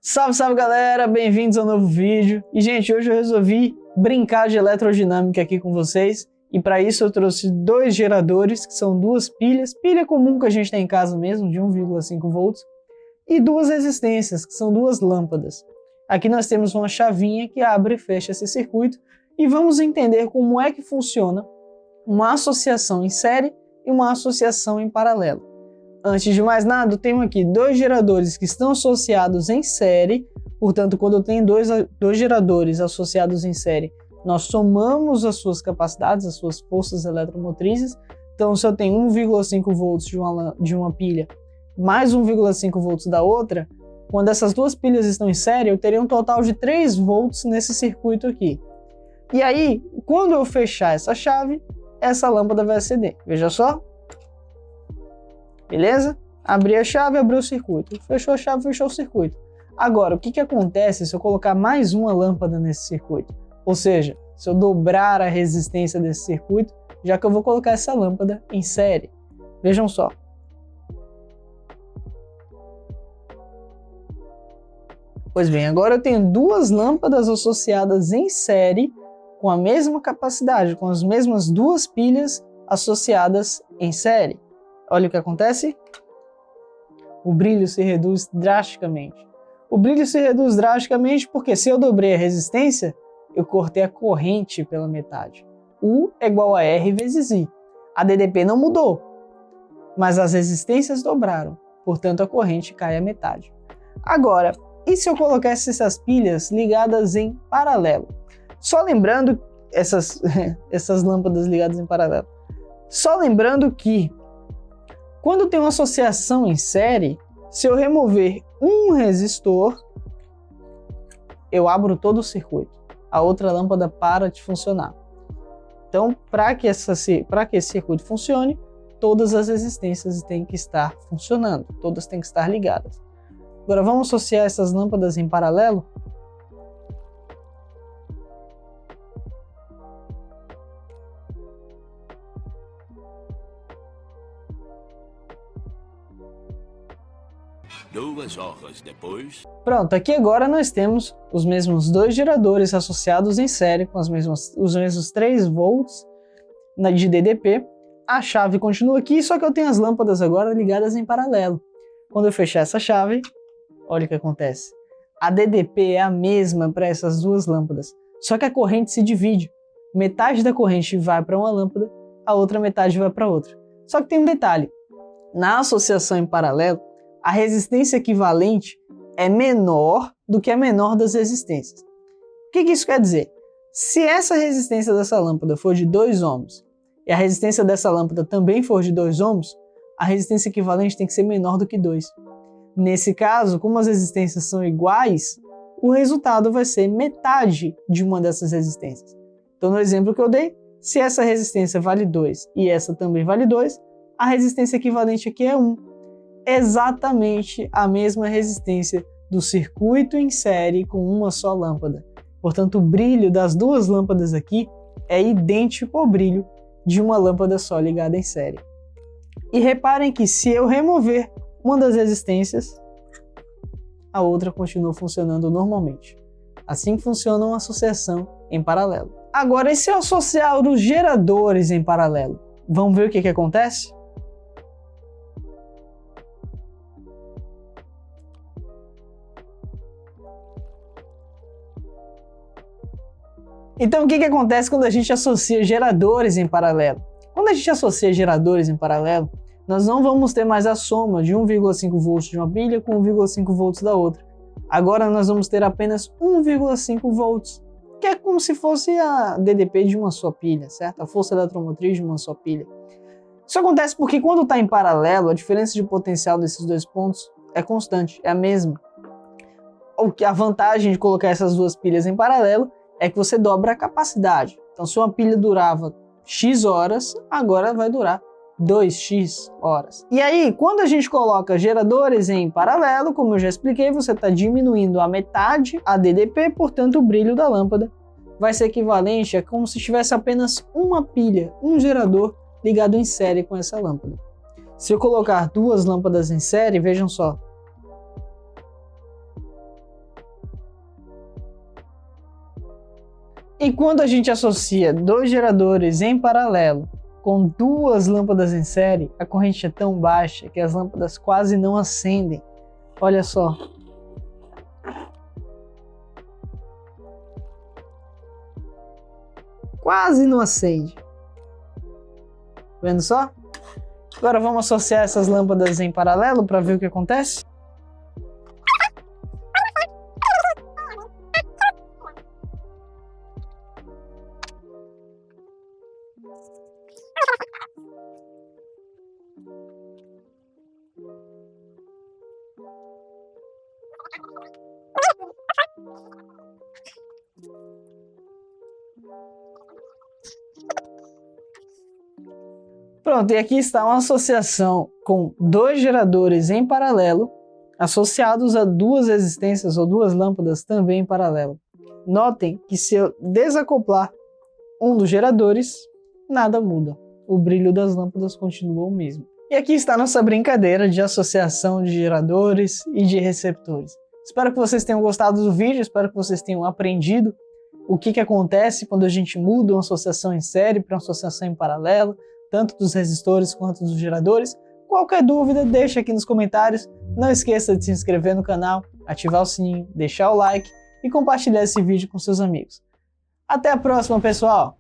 Salve, salve galera, bem-vindos ao novo vídeo. E gente, hoje eu resolvi brincar de eletrodinâmica aqui com vocês. E para isso eu trouxe dois geradores, que são duas pilhas, pilha comum que a gente tem em casa mesmo, de 1,5 volts, e duas resistências, que são duas lâmpadas. Aqui nós temos uma chavinha que abre e fecha esse circuito, e vamos entender como é que funciona uma associação em série e uma associação em paralelo. Antes de mais nada, eu tenho aqui dois geradores que estão associados em série, portanto, quando eu tenho dois geradores associados em série, nós somamos as suas capacidades, as suas forças eletromotrizes. Então, se eu tenho 1,5 volts de uma pilha mais 1,5 volts da outra, quando essas duas pilhas estão em série, eu teria um total de 3 volts nesse circuito aqui. E aí, quando eu fechar essa chave, essa lâmpada vai acender. Veja só. Beleza? Abri a chave, abriu o circuito. Fechou a chave, fechou o circuito. Agora, o que acontece se eu colocar mais uma lâmpada nesse circuito? Ou seja, se eu dobrar a resistência desse circuito, já que eu vou colocar essa lâmpada em série. Vejam só. Pois bem, agora eu tenho duas lâmpadas associadas em série com a mesma capacidade, com as mesmas duas pilhas associadas em série. Olha o que acontece. O brilho se reduz drasticamente. O brilho se reduz drasticamente porque se eu dobrei a resistência, eu cortei a corrente pela metade. U é igual a R vezes I. A DDP não mudou, mas as resistências dobraram. Portanto, a corrente cai à metade. Agora, e se eu colocasse essas pilhas ligadas em paralelo? Só lembrando, essas lâmpadas ligadas em paralelo. Só lembrando que quando tem uma associação em série, se eu remover um resistor, eu abro todo o circuito. A outra lâmpada para de funcionar. Então, para que esse circuito funcione, todas as resistências têm que estar funcionando, todas têm que estar ligadas. Agora vamos associar essas lâmpadas em paralelo? Duas horas depois... Pronto, aqui agora nós temos os mesmos dois geradores associados em série com os mesmos 3 volts de DDP. A chave continua aqui, só que eu tenho as lâmpadas agora ligadas em paralelo. Quando eu fechar essa chave, olha o que acontece. A DDP é a mesma para essas duas lâmpadas, só que a corrente se divide. Metade da corrente vai para uma lâmpada, a outra metade vai para outra. Só que tem um detalhe. Na associação em paralelo, a resistência equivalente é menor do que a menor das resistências. O que isso quer dizer? Se essa resistência dessa lâmpada for de 2 ohms e a resistência dessa lâmpada também for de 2 ohms, a resistência equivalente tem que ser menor do que 2. Nesse caso, como as resistências são iguais, o resultado vai ser metade de uma dessas resistências. Então, no exemplo que eu dei, se essa resistência vale 2 e essa também vale 2, a resistência equivalente aqui é 1. Exatamente a mesma resistência do circuito em série com uma só lâmpada. Portanto, o brilho das duas lâmpadas aqui é idêntico ao brilho de uma lâmpada só ligada em série. E reparem que se eu remover uma das resistências, a outra continua funcionando normalmente. Assim funciona uma associação em paralelo. Agora, e se eu associar os geradores em paralelo? Vamos ver o que acontece? Então, o que acontece quando a gente associa geradores em paralelo? Quando a gente associa geradores em paralelo, nós não vamos ter mais a soma de 1,5 volts de uma pilha com 1,5 volts da outra. Agora nós vamos ter apenas 1,5 volts, que é como se fosse a DDP de uma só pilha, certo? A força eletromotriz de uma só pilha. Isso acontece porque quando está em paralelo, a diferença de potencial desses dois pontos é constante, é a mesma. A vantagem de colocar essas duas pilhas em paralelo é que você dobra a capacidade. Então, se uma pilha durava X horas, agora vai durar 2x horas. E aí, quando a gente coloca geradores em paralelo, como eu já expliquei, você está diminuindo a metade a DDP, portanto, o brilho da lâmpada vai ser equivalente a como se tivesse apenas uma pilha, um gerador ligado em série com essa lâmpada. Se eu colocar duas lâmpadas em série, vejam só. E quando a gente associa dois geradores em paralelo com duas lâmpadas em série, a corrente é tão baixa que as lâmpadas quase não acendem. Olha só. Quase não acende. Vendo só? Agora vamos associar essas lâmpadas em paralelo para ver o que acontece? Pronto, e aqui está uma associação com dois geradores em paralelo, associados a duas resistências ou duas lâmpadas também em paralelo. Notem que se eu desacoplar um dos geradores, nada muda. O brilho das lâmpadas continua o mesmo. E aqui está nossa brincadeira de associação de geradores e de receptores. Espero que vocês tenham gostado do vídeo, espero que vocês tenham aprendido o que acontece quando a gente muda uma associação em série para uma associação em paralelo, tanto dos resistores quanto dos geradores. Qualquer dúvida, deixa aqui nos comentários. Não esqueça de se inscrever no canal, ativar o sininho, deixar o like e compartilhar esse vídeo com seus amigos. Até a próxima, pessoal!